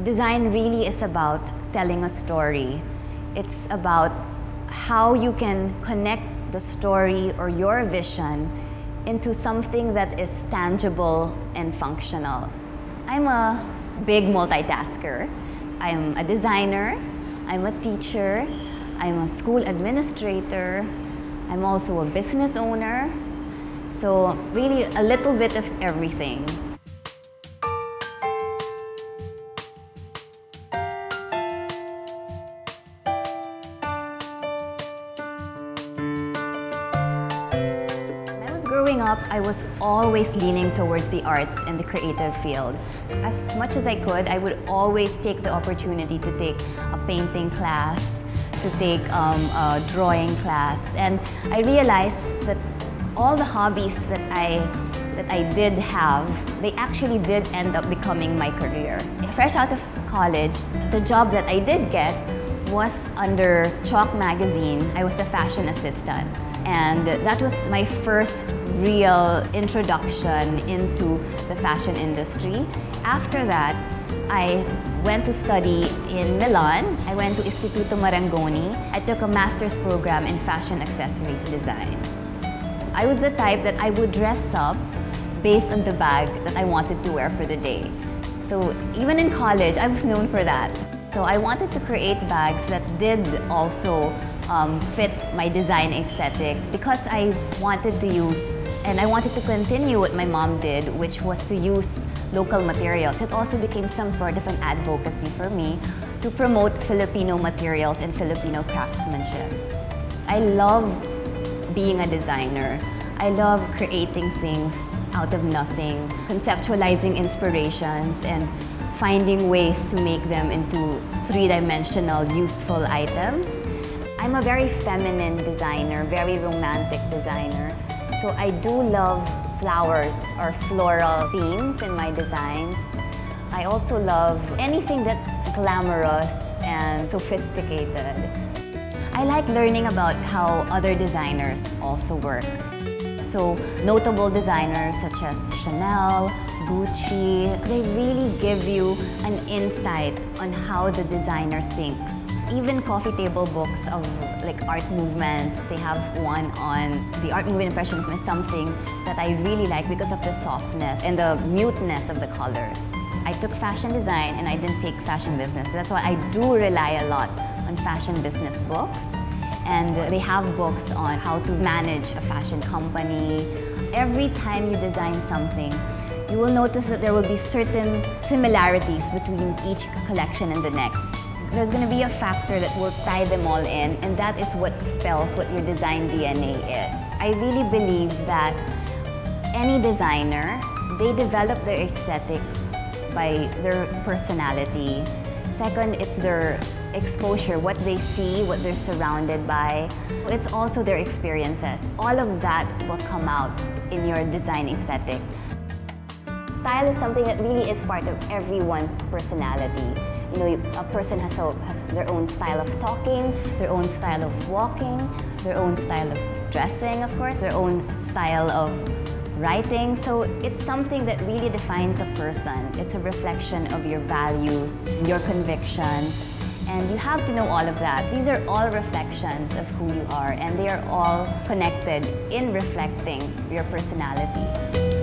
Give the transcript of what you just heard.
Design really is about telling a story. It's about how you can connect the story or your vision into something that is tangible and functional. I'm a big multitasker. I'm a designer, I'm a teacher, I'm a school administrator, I'm also a business owner. So really a little bit of everything. Growing up, I was always leaning towards the arts and the creative field. As much as I could, I would always take the opportunity to take a painting class, to take a drawing class. And I realized that all the hobbies that I did have, they actually did end up becoming my career. Fresh out of college, the job that I did get was under Chalk magazine. I was a fashion assistant. And that was my first real introduction into the fashion industry. After that, I went to study in Milan. I went to Istituto Marangoni. I took a master's program in fashion accessories design. I was the type that I would dress up based on the bag that I wanted to wear for the day. So even in college, I was known for that. So I wanted to create bags that did also fit my design aesthetic because I wanted to use and I wanted to continue what my mom did, which was to use local materials. It also became some sort of an advocacy for me to promote Filipino materials and Filipino craftsmanship. I love being a designer. I love creating things out of nothing, conceptualizing inspirations and finding ways to make them into three-dimensional, useful items. I'm a very feminine designer, very romantic designer. So I do love flowers or floral themes in my designs. I also love anything that's glamorous and sophisticated. I like learning about how other designers also work. So notable designers such as Chanel, Gucci, they really give you an insight on how the designer thinks. Even coffee table books of like art movements, they have one on the art movement impressionism is something that I really like because of the softness and the muteness of the colors. I took fashion design and I didn't take fashion business. That's why I do rely a lot on fashion business books. And they have books on how to manage a fashion company. Every time you design something, you will notice that there will be certain similarities between each collection and the next. There's going to be a factor that will tie them all in, and that is what spells what your design DNA is. I really believe that any designer, they develop their aesthetic by their personality. Second, it's their exposure, what they see, what they're surrounded by. It's also their experiences. All of that will come out in your design aesthetic. Style is something that really is part of everyone's personality. You know, a person has their own style of talking, their own style of walking, their own style of dressing, of course, their own style of writing. So it's something that really defines a person. It's a reflection of your values, your convictions, and you have to know all of that. These are all reflections of who you are, and they are all connected in reflecting your personality.